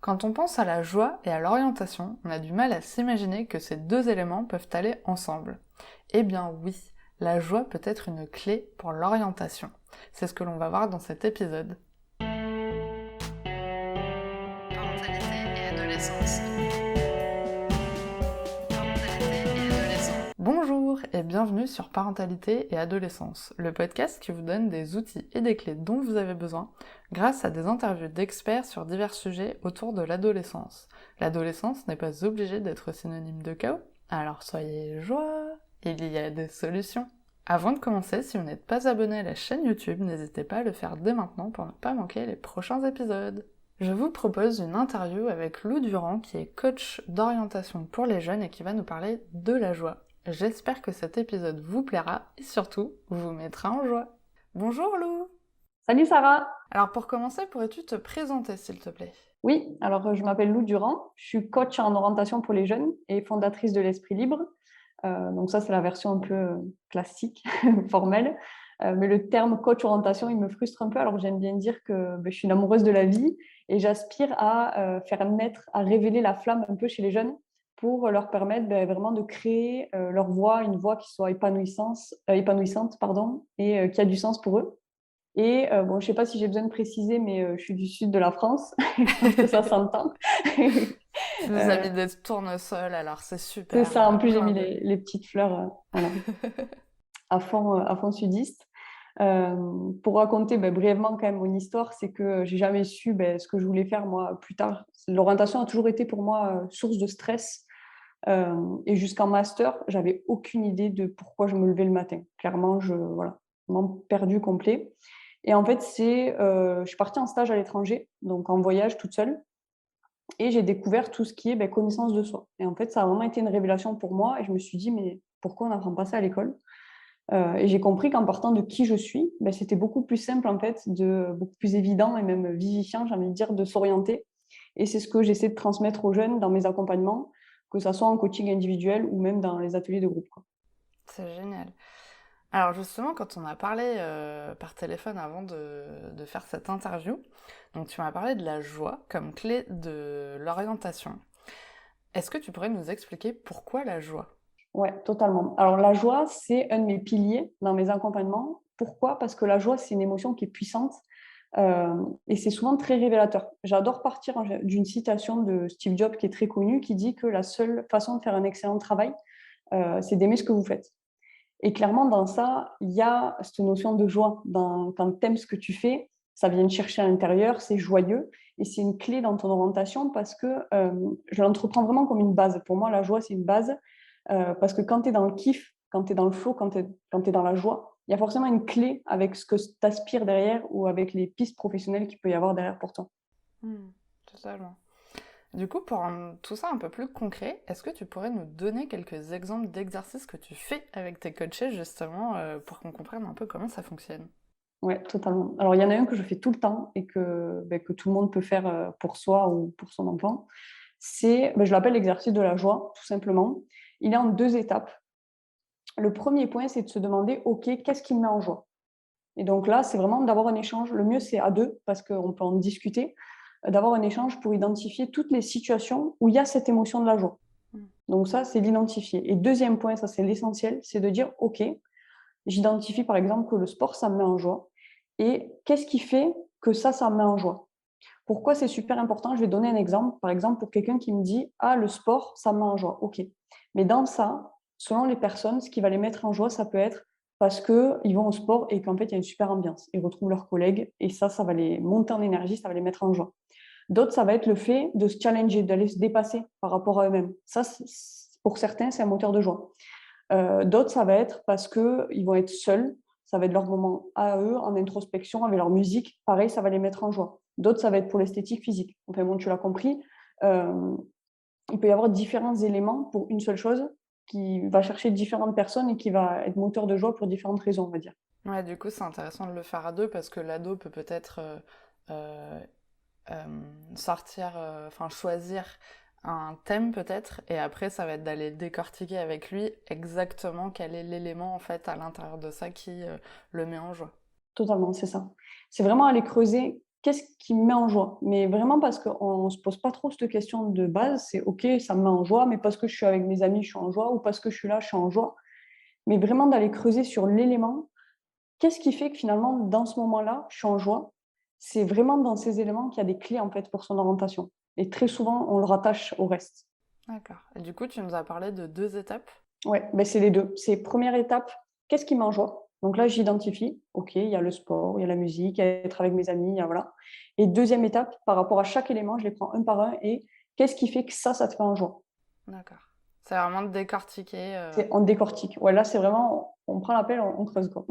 Quand on pense à la joie et à l'orientation, on a du mal à s'imaginer que ces deux éléments peuvent aller ensemble. Eh bien oui, la joie peut être une clé pour l'orientation. C'est ce que l'on va voir dans cet épisode. Parentalité et adolescence. Parentalité et adolescence. Bonjour et bienvenue sur Parentalité et adolescence, le podcast qui vous donne des outils et des clés dont vous avez besoin grâce à des interviews d'experts sur divers sujets autour de l'adolescence. L'adolescence n'est pas obligée d'être synonyme de chaos, alors soyez joie, il y a des solutions. Avant de commencer, si vous n'êtes pas abonné à la chaîne YouTube, n'hésitez pas à le faire dès maintenant pour ne pas manquer les prochains épisodes. Je vous propose une interview avec Lou Durand qui est coach d'orientation pour les jeunes et qui va nous parler de la joie. J'espère que cet épisode vous plaira et surtout vous mettra en joie. Bonjour Lou! Salut Sarah! Alors pour commencer, pourrais-tu te présenter s'il te plaît? Oui, alors je m'appelle Lou Durand, je suis coach en orientation pour les jeunes et fondatrice de l'Esprit Libre. Donc ça, c'est la version un peu classique, formelle. Mais le terme coach orientation, il me frustre un peu. Alors j'aime bien dire que je suis une amoureuse de la vie et j'aspire à faire naître, à révéler la flamme un peu chez les jeunes pour leur permettre vraiment de créer leur voix, une voix qui soit épanouissante pardon, et qui a du sens pour eux. Et bon, je ne sais pas si j'ai besoin de préciser, mais je suis du sud de la France. Je pense que ça s'entend. Tu nous as Euh, mis des tournesols, alors c'est c'est super, ça. En plus, j'ai plein mis de... les petites fleurs voilà, à fond sudiste. Pour raconter brièvement quand même mon histoire, c'est que j'ai jamais su ce que je voulais faire moi plus tard. L'orientation a toujours été pour moi source de stress. Et jusqu'en master, j'avais aucune idée de pourquoi je me levais le matin. Clairement, voilà, vraiment perdu complet. Et en fait, je suis partie en stage à l'étranger, donc en voyage toute seule, et j'ai découvert tout ce qui est connaissance de soi. Et en fait, ça a vraiment été une révélation pour moi, et je me suis dit, mais pourquoi on n'apprend pas ça à l'école? Et j'ai compris qu'en partant de qui je suis, c'était beaucoup plus simple, en fait, beaucoup plus évident et même vivifiant, j'ai envie de dire, de s'orienter. Et c'est ce que j'essaie de transmettre aux jeunes dans mes accompagnements, que ça soit en coaching individuel ou même dans les ateliers de groupe, quoi. C'est génial. Alors justement, quand on a parlé par téléphone avant de faire cette interview, donc tu m'as parlé de la joie comme clé de l'orientation. Est-ce que tu pourrais nous expliquer pourquoi la joie? Ouais, totalement. Alors la joie, c'est un de mes piliers dans mes accompagnements. Pourquoi? Parce que la joie, c'est une émotion qui est puissante et c'est souvent très révélateur. J'adore partir d'une citation de Steve Jobs qui est très connue, qui dit que la seule façon de faire un excellent travail, c'est d'aimer ce que vous faites. Et clairement, dans ça, il y a cette notion de joie. Quand tu aimes ce que tu fais, ça vient te chercher à l'intérieur, c'est joyeux et c'est une clé dans ton orientation parce que je l'entreprends vraiment comme une base. Pour moi, la joie, c'est une base parce que quand tu es dans le kiff, quand tu es dans le flow, quand tu es dans la joie, il y a forcément une clé avec ce que tu aspires derrière ou avec les pistes professionnelles qu'il peut y avoir derrière pour toi. Hmm, totalement. Du coup, pour rendre tout ça un peu plus concret, est-ce que tu pourrais nous donner quelques exemples d'exercices que tu fais avec tes coachés justement pour qu'on comprenne un peu comment ça fonctionne? Ouais, totalement. Alors, il y en a un que je fais tout le temps et que tout le monde peut faire pour soi ou pour son enfant. Je l'appelle l'exercice de la joie, tout simplement. Il est en deux étapes. Le premier point, c'est de se demander, OK, qu'est-ce qui me met en joie? Et donc là, c'est vraiment d'avoir un échange. Le mieux, c'est à deux, parce qu'on peut en discuter, d'avoir un échange pour identifier toutes les situations où il y a cette émotion de la joie. Hmm. Donc ça, c'est l'identifier. Et deuxième point, ça c'est l'essentiel, c'est de dire, OK, j'identifie par exemple que le sport, ça me met en joie. Et qu'est-ce qui fait que ça me met en joie? Pourquoi c'est super important? Je vais donner un exemple. Par exemple, pour quelqu'un qui me dit, ah, le sport, ça me met en joie. OK. Mais dans ça, selon les personnes, ce qui va les mettre en joie, ça peut être parce qu'ils vont au sport et qu'en fait, il y a une super ambiance. Ils retrouvent leurs collègues et ça va les monter en énergie, ça va les mettre en joie. D'autres, ça va être le fait de se challenger, d'aller se dépasser par rapport à eux-mêmes. Ça, pour certains, c'est un moteur de joie. D'autres, ça va être parce qu'ils vont être seuls. Ça va être leur moment à eux, en introspection, avec leur musique. Pareil, ça va les mettre en joie. D'autres, ça va être pour l'esthétique physique. Enfin bon, tu l'as compris. Euh, il peut y avoir différents éléments pour une seule chose qui va chercher différentes personnes et qui va être moteur de joie pour différentes raisons, on va dire. Ouais, du coup, c'est intéressant de le faire à deux parce que l'ado peut peut-être euh, sortir, enfin choisir un thème peut-être, et après ça va être d'aller décortiquer avec lui exactement quel est l'élément en fait à l'intérieur de ça qui le met en joie. Totalement, c'est ça. C'est vraiment aller creuser qu'est-ce qui me met en joie? Mais vraiment parce qu'on ne se pose pas trop cette question de base, c'est OK, ça me met en joie, mais parce que je suis avec mes amis, je suis en joie, ou parce que je suis là, je suis en joie. Mais vraiment d'aller creuser sur l'élément, qu'est-ce qui fait que finalement, dans ce moment-là, je suis en joie? C'est vraiment dans ces éléments qu'il y a des clés en fait pour son orientation. Et très souvent, on le rattache au reste. D'accord. Et du coup, tu nous as parlé de 2 étapes? Ouais, ben c'est les 2. C'est première étape, qu'est-ce qui m'enjoie? Donc là, j'identifie, OK, il y a le sport, il y a la musique, il y a être avec mes amis, il y a voilà. Et deuxième étape, par rapport à chaque élément, je les prends un par un et qu'est-ce qui fait que ça te fait en joie? D'accord. C'est vraiment de décortiquer, C'est on décortique. Ouais, là, c'est vraiment on prend la pelle, on creuse quoi.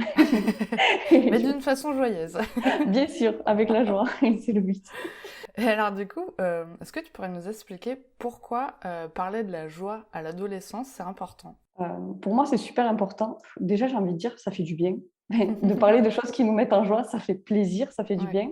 Et mais tu d'une façon joyeuse. bien sûr, avec la joie, c'est le but. Et alors du coup, est-ce que tu pourrais nous expliquer pourquoi, parler de la joie à l'adolescence, c'est important? Pour moi, c'est super important. Déjà, j'ai envie de dire, ça fait du bien. De parler de choses qui nous mettent en joie, ça fait plaisir, ça fait du Ouais. bien.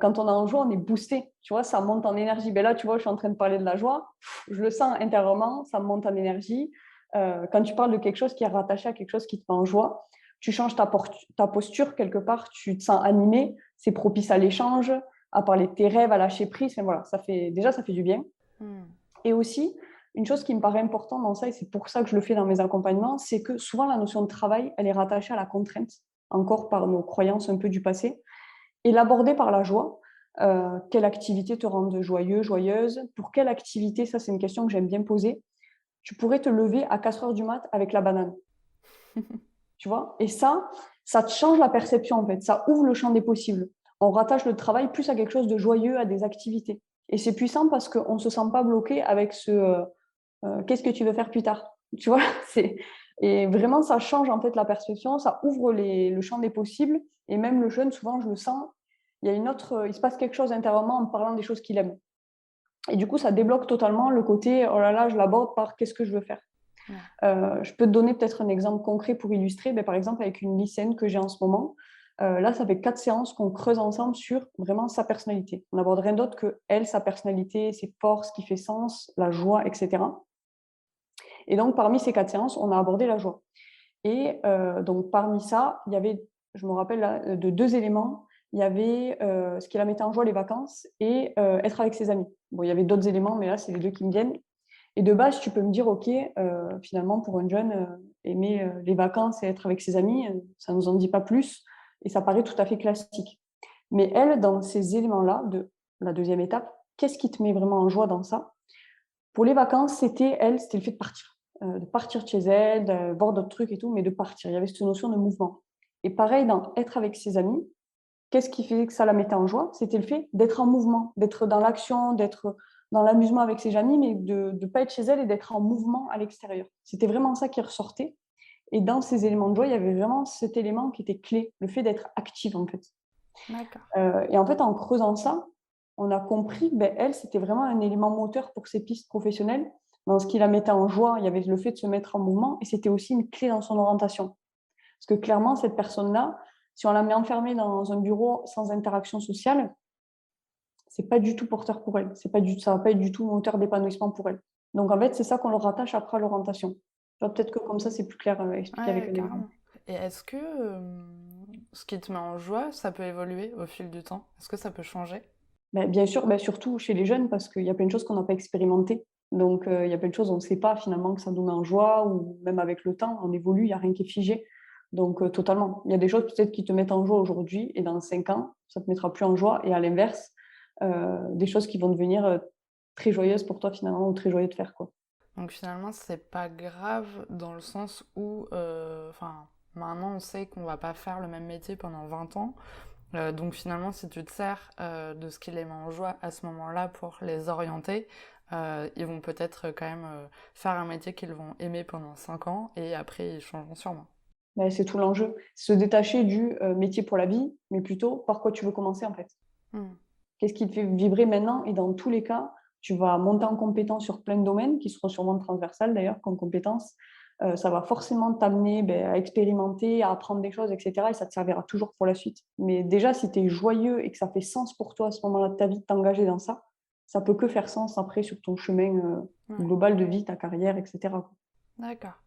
Quand on est en joie, on est boosté, tu vois, ça monte en énergie. Ben là, tu vois, je suis en train de parler de la joie, je le sens intérieurement, ça me monte en énergie. Quand tu parles de quelque chose qui est rattaché à quelque chose qui te met en joie, tu changes ta posture quelque part, tu te sens animé, c'est propice à l'échange, à parler de tes rêves, à lâcher prise. Enfin, voilà, ça fait du bien. Mmh. Et aussi, une chose qui me paraît importante dans ça, et c'est pour ça que je le fais dans mes accompagnements, c'est que souvent la notion de travail, elle est rattachée à la contrainte, encore par nos croyances un peu du passé, et l'aborder par la joie. Quelle activité te rend joyeux, joyeuse? Pour quelle activité, ça c'est une question que j'aime bien poser. Tu pourrais te lever à 4 heures du mat avec la banane, tu vois? Et ça te change la perception en fait, ça ouvre le champ des possibles. On rattache le travail plus à quelque chose de joyeux, à des activités. Et c'est puissant parce qu'on ne se sent pas bloqué avec qu'est-ce que tu veux faire plus tard? Tu vois? C'est et vraiment ça change en fait la perception, ça ouvre le champ des possibles et même le jeune souvent je le sens, il se passe quelque chose intérieurement en parlant des choses qu'il aime et du coup ça débloque totalement le côté: «Oh là là, je l'aborde par qu'est-ce que je veux faire?» Ouais. Je peux te donner peut-être un exemple concret pour illustrer, par exemple avec une lycéenne que j'ai en ce moment, là ça fait 4 séances qu'on creuse ensemble sur vraiment sa personnalité. On n'aborde rien d'autre que elle, sa personnalité, ses forces, ce qui fait sens, la joie et cetera. Et donc, parmi ces 4 séances, on a abordé la joie. Et donc, parmi ça, il y avait, je me rappelle là, de 2 éléments. Il y avait ce qui la mettait en joie, les vacances, et être avec ses amis. Bon, il y avait d'autres éléments, mais là, c'est les 2 qui me viennent. Et de base, tu peux me dire, OK, finalement, pour une jeune, aimer les vacances et être avec ses amis, ça ne nous en dit pas plus. Et ça paraît tout à fait classique. Mais elle, dans ces éléments-là, de la deuxième étape, qu'est-ce qui te met vraiment en joie dans ça? Pour les vacances, c'était le fait de partir de chez elle, de voir d'autres trucs et tout, mais de partir. Il y avait cette notion de mouvement. Et pareil, dans être avec ses amis, qu'est-ce qui faisait que ça la mettait en joie? C'était le fait d'être en mouvement, d'être dans l'action, d'être dans l'amusement avec ses amis, mais de ne pas être chez elle et d'être en mouvement à l'extérieur. C'était vraiment ça qui ressortait. Et dans ces éléments de joie, il y avait vraiment cet élément qui était clé, le fait d'être active en fait. D'accord. Et en fait, en creusant ça, on a compris que, elle, c'était vraiment un élément moteur pour ses pistes professionnelles. Dans ce qui la mettait en joie, il y avait le fait de se mettre en mouvement et c'était aussi une clé dans son orientation. Parce que clairement, cette personne-là, si on la met enfermée dans un bureau sans interaction sociale, c'est pas du tout porteur pour elle. Ça va pas être du tout moteur d'épanouissement pour elle. Donc en fait, c'est ça qu'on le rattache après à l'orientation. Tu vois, peut-être que comme ça, c'est plus clair expliqué avec Ouais, un exemple. carrément. Et est-ce que, ce qui te met en joie, ça peut évoluer au fil du temps? Est-ce que ça peut changer? Bien sûr, surtout chez les jeunes parce qu'il y a plein de choses qu'on n'a pas expérimentées. Donc, il y a plein de choses, on ne sait pas finalement que ça nous met en joie ou même avec le temps, on évolue, il y a rien qui est figé. Donc, totalement. Il y a des choses peut-être qui te mettent en joie aujourd'hui et dans 5 ans, ça te mettra plus en joie et à l'inverse, des choses qui vont devenir, très joyeuses pour toi finalement ou très joyeux de faire, quoi. Donc finalement, c'est pas grave dans le sens où, enfin, maintenant on sait qu'on va pas faire le même métier pendant 20 ans. Donc finalement, si tu te sers de ce qui les met en joie à ce moment-là pour les orienter, ils vont peut-être quand même faire un métier qu'ils vont aimer pendant 5 ans et après ils changeront sûrement. C'est tout l'enjeu. Se détacher du, métier pour la vie, mais plutôt par quoi tu veux commencer en fait. Hmm. Qu'est-ce qui te fait vibrer maintenant? Et dans tous les cas, tu vas monter en compétence sur plein de domaines qui seront sûrement transversales d'ailleurs comme compétences. Ça va forcément t'amener à expérimenter, à apprendre des choses, et cetera et ça te servira toujours pour la suite. Mais déjà, si tu es joyeux et que ça fait sens pour toi à ce moment-là de ta vie de t'engager dans ça, ça peut que faire sens après sur ton chemin, Ouais, global de vie, ta carrière et cetera, quoi. d'accord.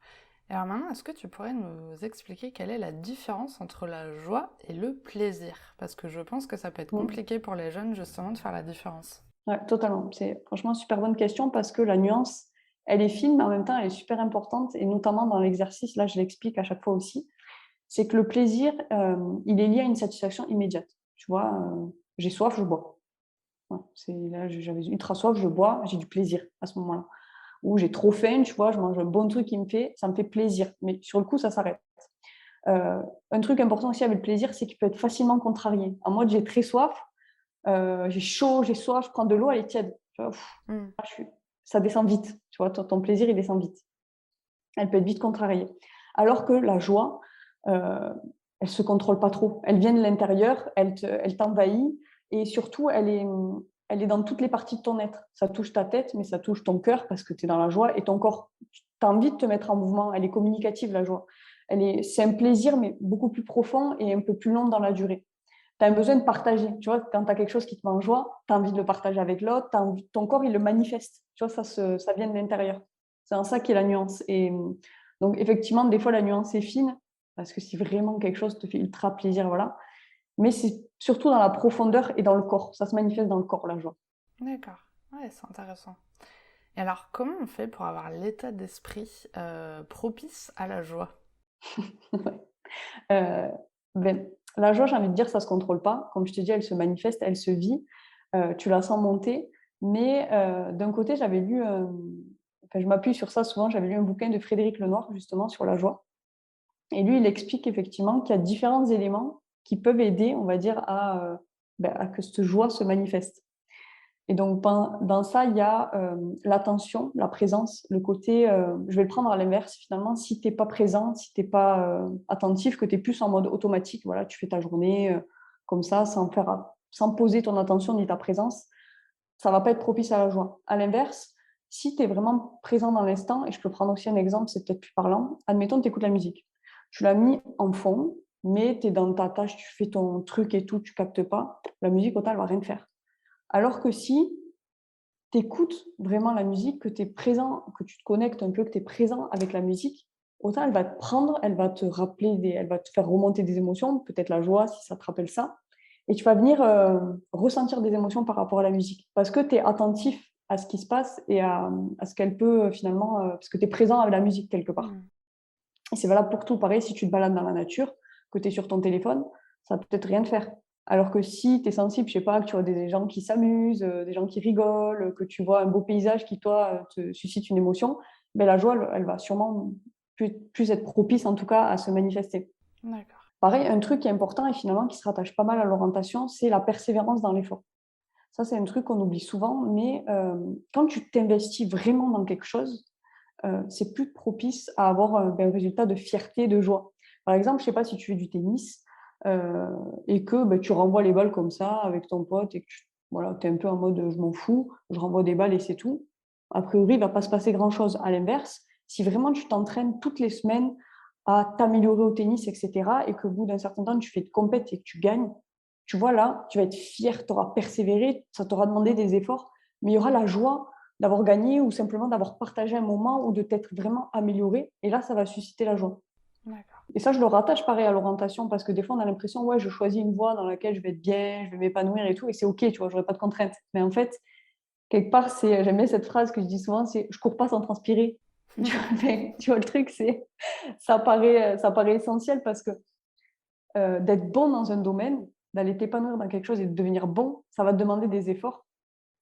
Et alors maintenant, est-ce que tu pourrais nous expliquer quelle est la différence entre la joie et le plaisir? Parce que je pense que ça peut être Mm. compliqué pour les jeunes justement de faire la différence. Ouais, totalement. C'est franchement une super bonne question parce que la nuance, elle est fine, mais en même temps, elle est super importante. Et notamment dans l'exercice, là, je l'explique à chaque fois aussi. C'est que le plaisir, il est lié à une satisfaction immédiate. Tu vois, j'ai soif, je bois. Ouais, là, j'avais ultra soif, je bois, j'ai du plaisir à ce moment-là. Ou j'ai trop faim, tu vois, je mange un bon truc ça me fait plaisir. Mais sur le coup, ça s'arrête. Un truc important aussi avec le plaisir, c'est qu'il peut être facilement contrarié. En mode, j'ai très soif, j'ai chaud, j'ai soif, je prends de l'eau, elle est tiède. Tu vois, Mm. ça descend vite. Tu vois, ton plaisir, il descend vite. Elle peut être vite contrariée. Alors que la joie, elle se contrôle pas trop. Elle vient de l'intérieur, elle t'envahit et surtout, elle est dans toutes les parties de ton être. Ça touche ta tête, mais ça touche ton cœur parce que tu es dans la joie et ton corps, tu as envie de te mettre en mouvement. Elle est communicative, la joie. C'est un plaisir, mais beaucoup plus profond et un peu plus long dans la durée. Tu as besoin de partager. Tu vois, quand tu as quelque chose qui te met en joie, tu as envie de le partager avec l'autre, ton corps, il le manifeste. Tu vois, ça vient de l'intérieur. C'est en ça qui est la nuance. Et donc, effectivement, des fois, la nuance est fine, parce que si vraiment quelque chose te fait ultra plaisir, voilà. Mais c'est surtout dans la profondeur et dans le corps. Ça se manifeste dans le corps, la joie. D'accord, ouais, c'est intéressant. Et alors, comment on fait pour avoir l'état d'esprit propice à la joie? Euh, ben, la joie, j'ai envie de dire, ça se contrôle pas. Comme je te dis, elle se manifeste, elle se vit. Tu la sens monter. Mais d'un côté, je m'appuie sur ça souvent, j'avais lu un bouquin de Frédéric Lenoir, justement, sur la joie. Et lui, il explique effectivement qu'il y a différents éléments qui peuvent aider, on va dire, à que cette joie se manifeste. Et donc, dans ça, il y a l'attention, la présence, le côté, je vais le prendre à l'inverse, finalement, si tu n'es pas présent, si tu n'es pas attentif, que tu es plus en mode automatique, voilà, tu fais ta journée comme ça, sans poser ton attention ni ta présence, ça ne va pas être propice à la joie. À l'inverse, si tu es vraiment présent dans l'instant, et je peux prendre aussi un exemple, c'est peut-être plus parlant, admettons, tu écoutes la musique. Tu l'as mis en fond, mais tu es dans ta tâche, tu fais ton truc et tout, tu captes pas, la musique, autant, elle va rien te faire. Alors que si tu écoutes vraiment la musique, que tu es présent, que tu te connectes un peu, que tu es présent avec la musique, autant elle va te prendre, elle va te rappeler, elle va te faire remonter des émotions, peut-être la joie si ça te rappelle ça, et tu vas venir ressentir des émotions par rapport à la musique, parce que tu es attentif à ce qui se passe et à ce qu'elle peut finalement, parce que tu es présent avec la musique quelque part. Mm. Et c'est valable pour tout. Pareil, si tu te balades dans la nature, que tu es sur ton téléphone, ça peut peut-être rien te faire. Alors que si tu es sensible, je sais pas, que tu vois des gens qui s'amusent, des gens qui rigolent, que tu vois un beau paysage qui, toi, te suscite une émotion, ben, la joie, elle va sûrement plus être propice, en tout cas, à se manifester. D'accord. Pareil, un truc qui est important et finalement qui se rattache pas mal à l'orientation, c'est la persévérance dans l'effort. Ça, c'est un truc qu'on oublie souvent, mais quand tu t'investis vraiment dans quelque chose, c'est plus propice à avoir un résultat de fierté, de joie. Par exemple, je ne sais pas si tu fais du tennis et que tu renvoies les balles comme ça avec ton pote et que voilà, tu es un peu en mode je m'en fous, je renvoie des balles et c'est tout. A priori, il ne va pas se passer grand-chose. À l'inverse, si vraiment tu t'entraînes toutes les semaines à t'améliorer au tennis, etc., et qu'au bout d'un certain temps, tu fais de compète et que tu gagnes, tu vois là, tu vas être fier, tu auras persévéré, ça t'aura demandé des efforts, mais il y aura la joie d'avoir gagné ou simplement d'avoir partagé un moment ou de t'être vraiment amélioré. Et là, ça va susciter la joie. D'accord. Et ça, je le rattache pareil à l'orientation parce que des fois, on a l'impression, ouais, je choisis une voie dans laquelle je vais être bien, je vais m'épanouir et tout, et c'est OK, tu vois, j'aurai pas de contraintes. Mais en fait, quelque part, j'aime bien cette phrase que je dis souvent, c'est je cours pas sans transpirer. Tu vois, le truc, ça paraît essentiel parce que d'être bon dans un domaine, d'aller t'épanouir dans quelque chose et de devenir bon, ça va te demander des efforts.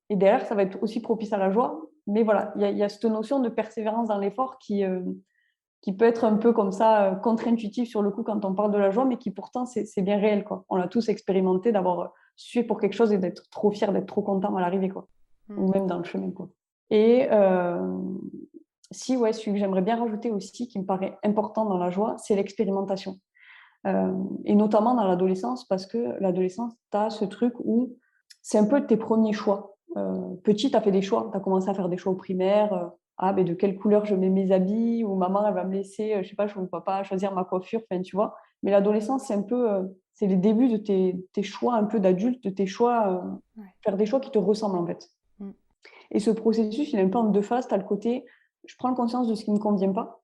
Et derrière, ça va être aussi propice à la joie. Mais voilà, il y a cette notion de persévérance dans l'effort qui peut être un peu comme ça, contre-intuitive sur le coup quand on parle de la joie, mais qui pourtant, c'est bien réel, quoi. On l'a tous expérimenté d'avoir sué pour quelque chose et d'être trop fier, d'être trop content à l'arrivée, quoi. Ou Mm. même dans le chemin, quoi. Et si, ouais, celui que j'aimerais bien rajouter aussi, qui me paraît important dans la joie, c'est l'expérimentation. Et notamment dans l'adolescence, parce que l'adolescence, tu as ce truc où c'est un peu tes premiers choix. Petit, tu as fait des choix. Tu as commencé à faire des choix au primaire. Ben, de quelle couleur je mets mes habits, ou maman, elle va me laisser, je sais pas, je ne vois pas choisir ma coiffure, enfin, tu vois. Mais l'adolescence, c'est un peu, c'est les débuts de tes choix un peu d'adulte, de tes choix, Ouais. faire des choix qui te ressemblent en fait. Mm. Et ce processus, il est un peu en deux phases. Tu as le côté, je prends conscience de ce qui ne me convient pas,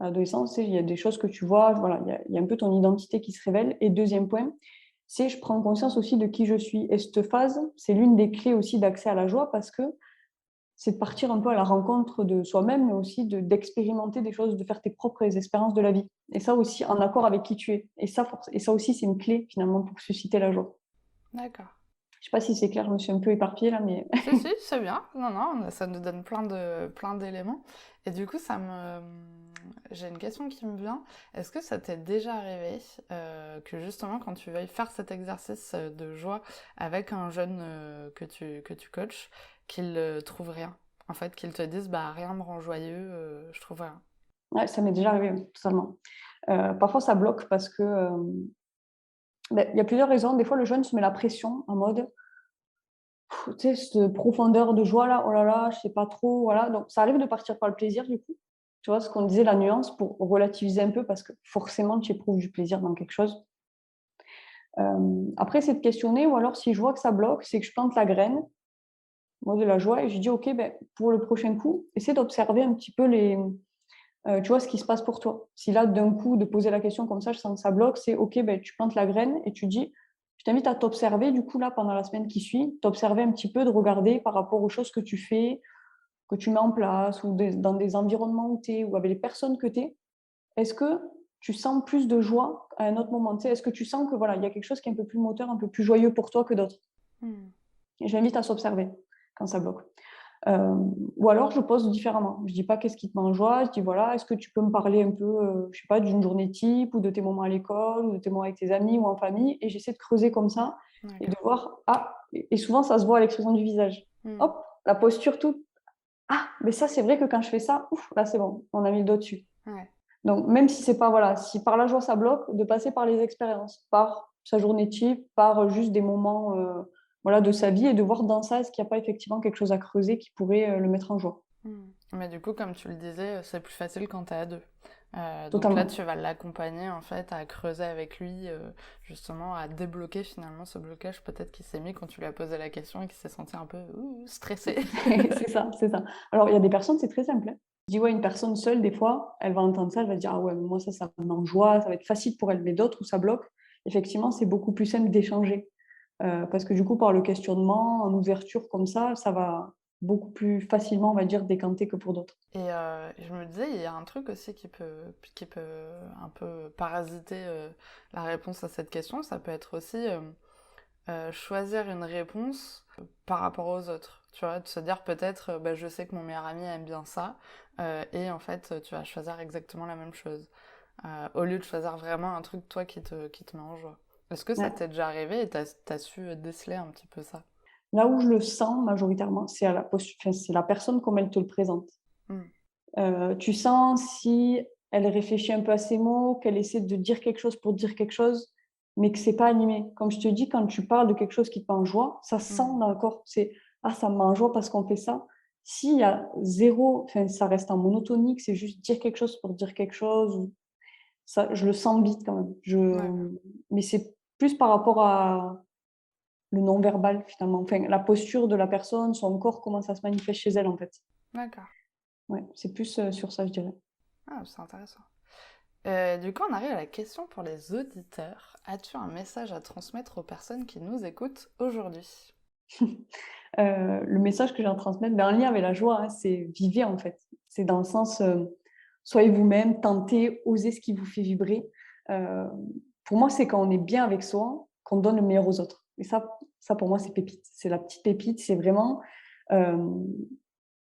À l'adolescence, il y a des choses que tu vois, voilà, il y a un peu ton identité qui se révèle. Et deuxième point, c'est je prends conscience aussi de qui je suis. Et cette phase, c'est l'une des clés aussi d'accès à la joie parce que c'est de partir un peu à la rencontre de soi-même, mais aussi d'expérimenter des choses, de faire tes propres expériences de la vie. Et ça aussi, en accord avec qui tu es. Et ça aussi, c'est une clé finalement pour susciter la joie. D'accord. Je sais pas si c'est clair, je me suis un peu éparpillée là, mais Si, si, c'est bien. Non, non, ça nous donne plein d'éléments. Et du coup, j'ai une question qui me vient. Est-ce que ça t'est déjà arrivé que justement, quand tu veuilles faire cet exercice de joie avec un jeune que tu coaches, qu'il trouve rien? En fait, qu'il te dise, bah rien me rend joyeux, je trouve rien. ouais, ça m'est déjà arrivé, totalement. Parfois, ça bloque parce que il y a plusieurs raisons. Des fois, le jeune se met la pression en mode, tu sais, cette profondeur de joie là, oh là là, je sais pas trop, voilà. Donc, ça arrive de partir par le plaisir, du coup. Tu vois, ce qu'on disait, la nuance, pour relativiser un peu, parce que forcément, tu éprouves du plaisir dans quelque chose. Après, c'est de questionner, ou alors si je vois que ça bloque, c'est que je plante la graine, moi, de la joie, et je dis, OK, ben, pour le prochain coup, essaie d'observer un petit peu tu vois, ce qui se passe pour toi. Si là, d'un coup, de poser la question comme ça, je sens que ça bloque, c'est OK, ben, tu plantes la graine et tu dis, je t'invite à t'observer, du coup, là, pendant la semaine qui suit, t'observer un petit peu, de regarder par rapport aux choses que tu fais, que tu mets en place, ou dans des environnements où tu es, ou avec les personnes que tu es. Est-ce que tu sens plus de joie à un autre moment? Tu sais, est-ce que tu sens que voilà, il y a quelque chose qui est un peu plus moteur, un peu plus joyeux pour toi que d'autres? Hmm. Et j'invite à s'observer quand ça bloque. Euh, ou alors je pose différemment. Je dis pas qu'est-ce qui te met en joie. Je dis voilà, est-ce que tu peux me parler un peu, je sais pas, d'une journée type ou de tes moments à l'école ou de tes moments avec tes amis ou en famille. Et j'essaie de creuser comme ça et de D'accord. voir et souvent ça se voit à l'expression du visage. Hmm. Hop, la posture toute. Mais ça c'est vrai que quand je fais ça, ouf, là c'est bon, on a mis le doigt dessus. Ouais. Donc même si c'est pas voilà, si par la joie ça bloque, de passer par les expériences, par sa journée type, par juste des moments voilà, de sa vie et de voir dans ça est-ce qu'il n'y a pas effectivement quelque chose à creuser qui pourrait le mettre en joie. Mais du coup, comme tu le disais, c'est plus facile quand t'es à deux. Donc là, Totalement. tu vas l'accompagner en fait à creuser avec lui, justement, à débloquer finalement ce blocage peut-être qu'il s'est mis quand tu lui as posé la question et qu'il s'est senti un peu stressé. C'est ça, c'est ça. Alors, il y a des personnes, c'est très simple, hein. Je dis, ouais, une personne seule, des fois, elle va entendre ça, elle va dire, ah ouais, mais moi, ça me met en joie, ça va être facile pour elle. Mais d'autres où ça bloque, effectivement, c'est beaucoup plus simple d'échanger. Parce que du coup, par le questionnement, en ouverture comme ça va beaucoup plus facilement, on va dire, décanter que pour d'autres. Et je me disais, il y a un truc aussi qui peut un peu parasiter la réponse à cette question. Ça peut être aussi choisir une réponse par rapport aux autres. Tu vois, de se dire peut-être, bah, je sais que mon meilleur ami aime bien ça, et en fait, tu vas choisir exactement la même chose, au lieu de choisir vraiment un truc, toi, qui te met en joie. Est-ce que ça Ouais. t'est déjà arrivé et t'as su déceler un petit peu ça? Là où je le sens majoritairement, c'est enfin, c'est la personne comme elle te le présente. Hmm. Tu sens si elle réfléchit un peu à ses mots, qu'elle essaie de dire quelque chose pour dire quelque chose, mais que c'est pas animé. Comme je te dis, quand tu parles de quelque chose qui te met en joie, ça se sent Hmm. dans le corps. C'est ça me met en joie parce qu'on fait ça. S'il y a zéro, enfin, ça reste en monotonique, c'est juste dire quelque chose pour dire quelque chose. Ça, je le sens vite quand même. D'accord. Mais c'est plus par rapport à le non-verbal finalement. Enfin, la posture de la personne, son corps, comment ça se manifeste chez elle en fait. D'accord. Ouais, c'est plus sur ça, je dirais. Ah, c'est intéressant. Du coup, on arrive à la question pour les auditeurs. As-tu un message à transmettre aux personnes qui nous écoutent aujourd'hui? Le message que j'ai à transmettre, ben, en lien avec la joie, hein, c'est vivez en fait. C'est dans le sens, soyez vous-même, tentez, osez ce qui vous fait vibrer. Euh, pour moi, c'est quand on est bien avec soi qu'on donne le meilleur aux autres. Et ça pour moi, c'est pépite. C'est la petite pépite. C'est vraiment euh,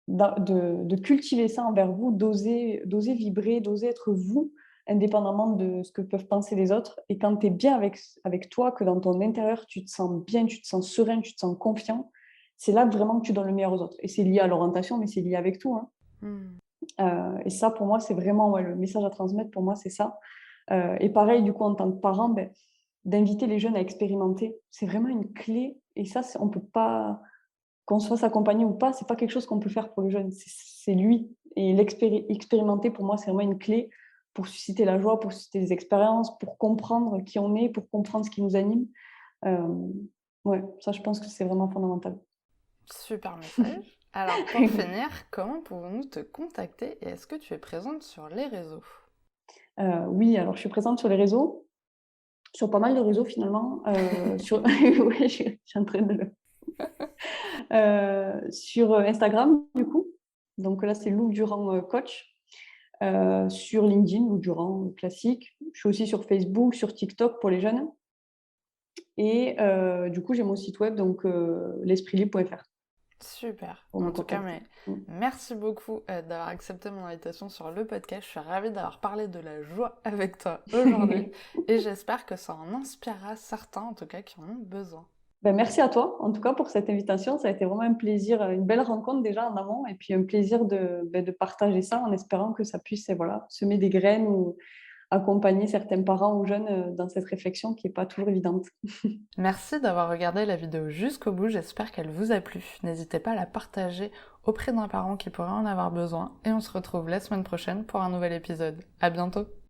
de cultiver ça envers vous, d'oser vibrer, d'oser être vous, indépendamment de ce que peuvent penser les autres. Et quand tu es bien avec toi, que dans ton intérieur, tu te sens bien, tu te sens serein, tu te sens confiant, c'est là que vraiment que tu donnes le meilleur aux autres. Et c'est lié à l'orientation, mais c'est lié avec tout, hein. Hmm. Et ça, pour moi, c'est vraiment ouais, le message à transmettre, pour moi, c'est ça. Et pareil, du coup, en tant que parent, ben, d'inviter les jeunes à expérimenter, c'est vraiment une clé. Et ça, on peut pas, qu'on se fasse accompagner ou pas, c'est pas quelque chose qu'on peut faire pour le jeune, c'est lui. Et expérimenter, pour moi, c'est vraiment une clé pour susciter la joie, pour susciter des expériences, pour comprendre qui on est, pour comprendre ce qui nous anime. Euh, ouais, ça, je pense que c'est vraiment fondamental. Super message. Alors, pour finir, comment pouvons-nous te contacter et est-ce que tu es présente sur les réseaux? Oui, alors je suis présente sur les réseaux, sur pas mal de réseaux finalement. Sur ouais, je suis en train de le sur, Instagram du coup, donc là c'est Lou Durand, coach. Sur LinkedIn, Lou Durand, classique. Je suis aussi sur Facebook, sur TikTok pour les jeunes et du coup j'ai mon site web donc l'espritlibre.fr Super. pour me En tout cas, contacter. mais merci beaucoup d'avoir accepté mon invitation sur le podcast. Je suis ravie d'avoir parlé de la joie avec toi aujourd'hui et j'espère que ça en inspirera certains, en tout cas, qui en ont besoin. Ben, merci à toi, en tout cas, pour cette invitation. Ça a été vraiment un plaisir, une belle rencontre déjà en amont, et puis un plaisir de partager ça en espérant que ça puisse voilà, semer des graines ou accompagner certains parents ou jeunes dans cette réflexion qui n'est pas toujours évidente. Merci d'avoir regardé la vidéo jusqu'au bout, j'espère qu'elle vous a plu. N'hésitez pas à la partager auprès d'un parent qui pourrait en avoir besoin et on se retrouve la semaine prochaine pour un nouvel épisode. À bientôt!